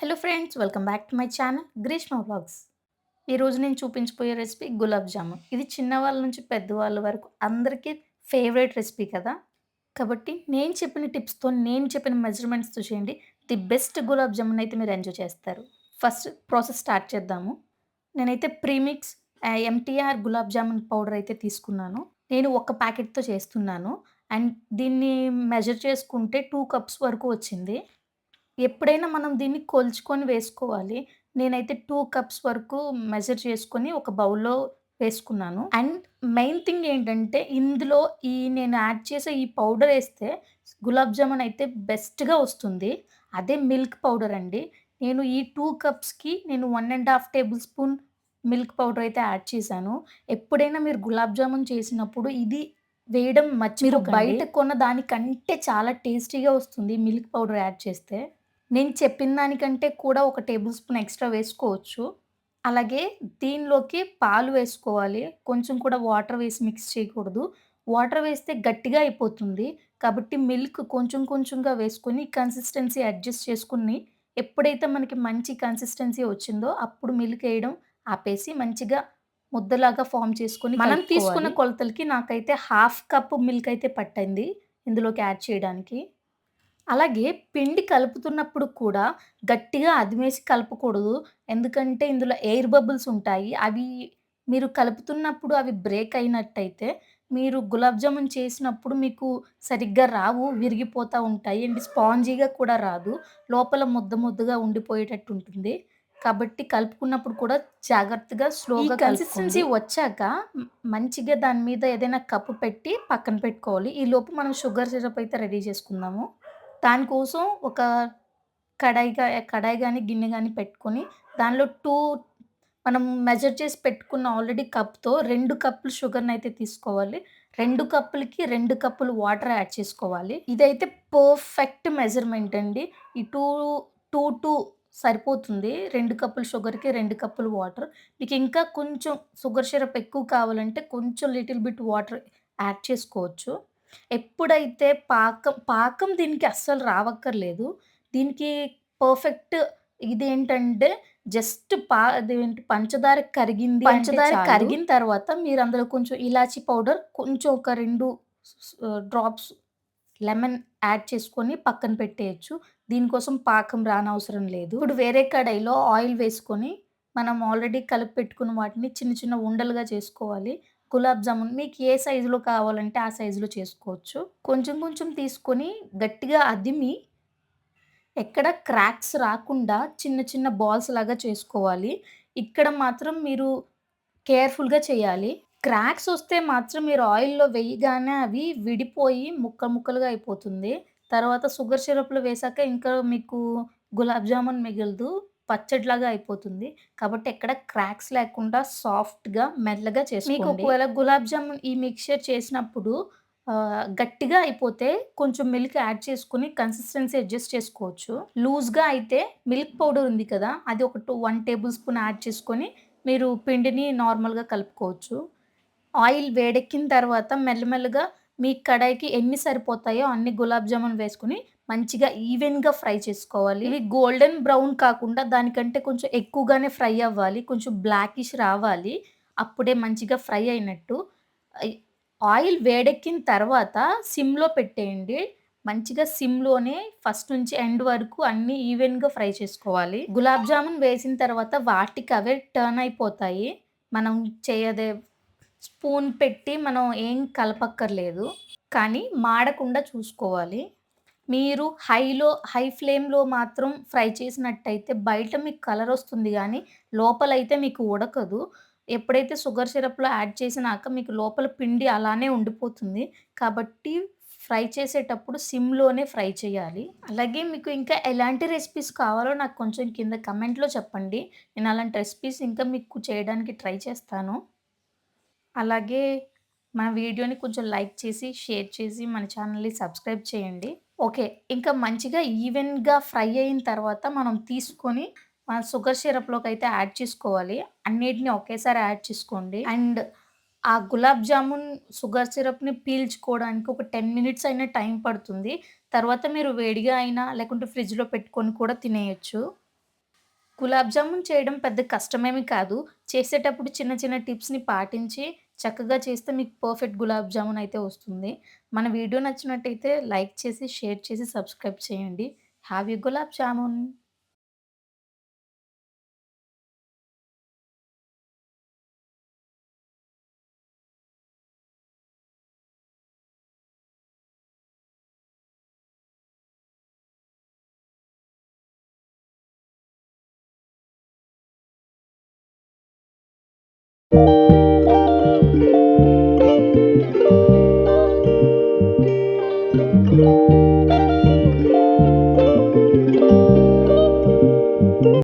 Hello friends, welcome back to my channel Greeshma vlogs. ఈరోజు నేను చూపించబోయే రెసిపీ గులాబ్ జామున్. ఇది చిన్నవాళ్ళ నుంచి పెద్దవాళ్ళ వరకు అందరికీ ఫేవరెట్ రెసిపీ కదా! కాబట్టి నేను చెప్పిన టిప్స్‌తో, నేను చెప్పిన మెజర్‌మెంట్స్‌తో చేయండి. ది బెస్ట్ గులాబ్ జామున్ అయితే మీరు ఎంజాయ్ చేస్తారు. ఫస్ట్ ప్రాసెస్ స్టార్ట్ చేద్దాము. నేనైతే premix MTR gulab jamun powder అయితే తీసుకున్నాను. నేను ఒక ప్యాకెట్‌తో చేస్తున్నాను. అండ్ దీన్ని మెజర్ చేసుకుంటే 2 కప్స్ వరకు వచ్చింది. ఎప్పుడైనా మనం దీన్ని కొలుచుకొని వేసుకోవాలి. నేనైతే 2 కప్స్ వరకు మెజర్ చేసుకొని ఒక బౌల్‌లో వేసుకున్నాను. అండ్ మెయిన్ థింగ్ ఏంటంటే ఇందులో నేను యాడ్ చేసే ఈ పౌడర్ ఏస్తే గులాబ్ జామున్ అయితే బెస్ట్‌గా వస్తుంది. అదే మిల్క్ పౌడర్ అండి. నేను ఈ 2 కప్స్‌కి నేను 1 ½ టేబుల్ స్పూన్ మిల్క్ పౌడర్ అయితే యాడ్ చేశాను. ఎప్పుడైనా మీరు గులాబ్ జామున్ చేసినప్పుడు ఇది వేయడం మర్చిపోకండి. మీరు బయట కొన్న దానికంటే చాలా టేస్టీగా వస్తుంది మిల్క్ పౌడర్ యాడ్ చేస్తే. నేను చెప్పిన దానికంటే కూడా ఒక టేబుల్ స్పూన్ ఎక్స్‌ట్రా వేసుకోవచ్చు. అలాగే దీనిలోకి పాలు వేసుకోవాలి. కొంచెం కూడా వాటర్ వేసి మిక్స్ చేయకూడదు. వాటర్ వేస్తే గట్టిగా అయిపోతుంది. కాబట్టి మిల్క్ కొంచెం కొంచెంగా వేసుకొని కన్సిస్టెన్సీ అడ్జస్ట్ చేసుకొని ఎప్పుడైతే మనకి మంచి కన్సిస్టెన్సీ వచ్చిందో అప్పుడు మిల్క్ ఎయడం ఆపేసి మంచిగా ముద్దలాగా ఫార్మ్ చేసుకొని మనం తీసుకున్న కొలతలకి నాకైతే హాఫ్ కప్ మిల్క్ అయితే పట్టింది ఇందులోకి యాడ్ చేయడానికి. అలాగే పిండి కలుపుతున్నప్పుడు కూడా గట్టిగా అదిమేసి కలపకూడదు. ఎందుకంటే ఇందులో ఎయిర్ బబుల్స్ ఉంటాయి. అవి మీరు కలుపుతున్నప్పుడు అవి బ్రేక్ అయినట్టయితే మీరు గులాబ్ జామున్ చేసినప్పుడు మీకు సరిగ్గా రావు. విరిగిపోతా ఉంటాయి. అండ్ స్పాంజీగా కూడా రాదు. లోపల ముద్ద ముద్దగా ఉండిపోయేటట్టు ఉంటుంది. కాబట్టి కలుపుకున్నప్పుడు కూడా జాగ్రత్తగా స్లోగా కన్సిస్టెన్సీ వచ్చాక మంచిగా దాని మీద ఏదైనా కప్పు పెట్టి పక్కన పెట్టుకోవాలి. ఈలోపు మనం షుగర్ సిరప్ అయితే రెడీ చేసుకుందాము. దానికోసం ఒక కడాయి గాని, గిన్నె గాని పెట్టుకొని దానిలో మనం మెజర్ చేసి పెట్టుకున్న ఆల్రెడీ కప్‌తో 2 కప్పులు షుగర్‌నయితే తీసుకోవాలి. 2 కప్పులకి 2 కప్పులు వాటర్ యాడ్ చేసుకోవాలి. ఇదైతే పర్ఫెక్ట్ మెజర్‌మెంట్ అండి. ఈ 2 సరిపోతుంది. 2 కప్పులు షుగర్‌కి 2 కప్పులు వాటర్. మీకు ఇంకా కొంచెం షుగర్ సిరప్ ఎక్కువ కావాలంటే కొంచెం లిటిల్ బిట్ వాటర్ యాడ్ చేసుకోవచ్చు. ఎప్పుడైతే పాకం దీనికి అస్సలు రావక్కర్లేదు. దీనికి పర్ఫెక్ట్ ఇదేంటంటే జస్ట్ అదేంటి పంచదార కరిగింది అంటే పంచదార చాలు. కరిగిన తర్వాత మీరు అందులో కొంచెం ఇలాచీ పౌడర్, కొంచెం ఒక 2 డ్రాప్స్ లెమన్ యాడ్ చేసుకొని పక్కన పెట్టేయొచ్చు. దీనికోసం పాకం రానవసరం లేదు. ఇప్పుడు వేరే కడాయిలో ఆయిల్ వేసుకొని మనం ఆల్రెడీ కలిపి పెట్టుకున్న వాటిని చిన్న చిన్న ఉండలుగా చేసుకోవాలి. గులాబ్ జామున్ మీకు ఏ సైజులో కావాలంటే ఆ సైజులో చేసుకోవచ్చు. కొంచెం కొంచెం తీసుకొని గట్టిగా అదిమి ఎక్కడ క్రాక్స్ రాకుండా చిన్న చిన్న బాల్స్ లాగా చేసుకోవాలి. ఇక్కడ మాత్రం మీరు కేర్‌ఫుల్‌గా చేయాలి. క్రాక్స్ వస్తే మాత్రం మీరు ఆయిల్‌లో వేయగానే అవి విడిపోయి ముక్కలు ముక్కలుగా అయిపోతుంది. తర్వాత షుగర్ సిరప్‌లో వేశాక ఇంకా మీకు గులాబ్ జామున్ మిగలదు. పచ్చడిలాగా అయిపోతుంది. కాబట్టి ఎక్కడ క్రాక్స్ లేకుండా సాఫ్ట్‌గా మెల్లగా చేసుకోండి. మీకు ఒకవేళ గులాబ్ జామున్ ఈ మిక్స్చర్ చేసినప్పుడు గట్టిగా అయిపోతే కొంచెం మిల్క్ యాడ్ చేసుకొని కన్సిస్టెన్సీ అడ్జస్ట్ చేసుకోవచ్చు. లూజ్‌గా అయితే మిల్క్ పౌడర్ ఉంది కదా! అది ఒక 1 టేబుల్ స్పూన్ యాడ్ చేసుకొని మీరు పిండిని నార్మల్‌గా కలుపుకోవచ్చు. ఆయిల్ వేడెక్కిన తర్వాత మెల్లమెల్లగా మీ కడాయికి ఎన్ని సరిపోతాయో అన్ని గులాబ్ జామున్ వేసుకొని మంచిగా ఈవెన్‌గా ఫ్రై చేసుకోవాలి. ఇవి గోల్డెన్ బ్రౌన్ కాకుండా దానికంటే కొంచెం ఎక్కువగానే ఫ్రై అవ్వాలి. కొంచెం బ్లాకిష్ రావాలి. అప్పుడే మంచిగా ఫ్రై అయినట్టు. అయ్ ఆయిల్ వేడెక్కిన తర్వాత సిమ్‌లో పెట్టేయండి. మంచిగా సిమ్‌లోనే ఫస్ట్ నుంచి ఎండ్ వరకు అన్నీ ఈవెన్‌గా ఫ్రై చేసుకోవాలి. గులాబ్ జామున్ వేసిన తర్వాత వాటికవే టర్న్ అయిపోతాయి. మనం చేయదే స్పూన్ పెట్టి మనం ఏం కలపక్కర్లేదు. కానీ మాడకుండా చూసుకోవాలి. మీరు హై ఫ్లేమ్‌లో మాత్రం ఫ్రై చేసినట్టయితే బయట మీకు కలరొస్తుంది గానీ, లోపలైతే మీకు ఉడకదు. ఎప్పుడైతే షుగర్ సిరప్‌లో యాడ్ చేసినాక మీకు లోపల పిండి అలానే ఉండిపోతుంది. కాబట్టి ఫ్రై చేసేటప్పుడు సిమ్‌లోనే ఫ్రై చేయాలి. అలాగే మీకు ఇంకా ఎలాంటి రెసిపీస్ కావాలో నాకు కొంచెం కింద కమెంట్‌లో చెప్పండి. నేను అలాంటి రెసిపీస్ ఇంకా మీకు చేయడానికి ట్రై చేస్తాను. అలాగే మన వీడియోని కొంచెం లైక్ చేసి, షేర్ చేసి మన ఛానల్‌ని సబ్స్క్రైబ్ చేయండి. ఓకే. ఇంకా మంచిగా ఈవెన్‌గా ఫ్రై అయిన తర్వాత మనం తీసుకొని షుగర్ సిరప్‌లోకైతే యాడ్ చేసుకోవాలి. అన్నిటిని ఒకేసారి యాడ్ చేసుకోండి. అండ్ ఆ గులాబ్ జామున్ షుగర్ సిరప్‌ని పీల్చుకోవడానికి ఒక 10 మినిట్స్ అయినా టైం పడుతుంది. తర్వాత మీరు వేడిగా అయినా లేకుంటే ఫ్రిడ్జ్‌లో పెట్టుకొని కూడా తినేయొచ్చు. గులాబ్ జామున్ చేయడం పెద్ద కష్టమేమి కాదు. చేసేటప్పుడు చిన్న చిన్న టిప్స్‌ని పాటించి చక్కగా చేస్తే మీకు పర్ఫెక్ట్ గులాబ్ జామున్ అయితే వస్తుంది. మన వీడియో నచ్చినట్టయితే లైక్ చేసి, షేర్ చేసి, సబ్స్క్రైబ్ చేయండి. Have a gulab jamun.